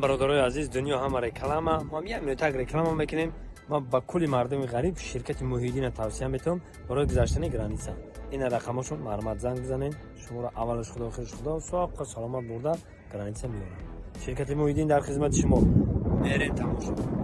برادرای عزیز دنیا همه رکلامه ما یک نوتک رکلام میکنیم. ما با کلی مردم غریب شرکت محیدین توصیه میتونم برای گذشتن گرانیسا. این رقمشون مرمت زنگ بزنین. شما را اولش خدا آخرش خدا ساق سلامت برده گرانیسا میارن. شرکت محیدین در خدمت شما. برین تماشا.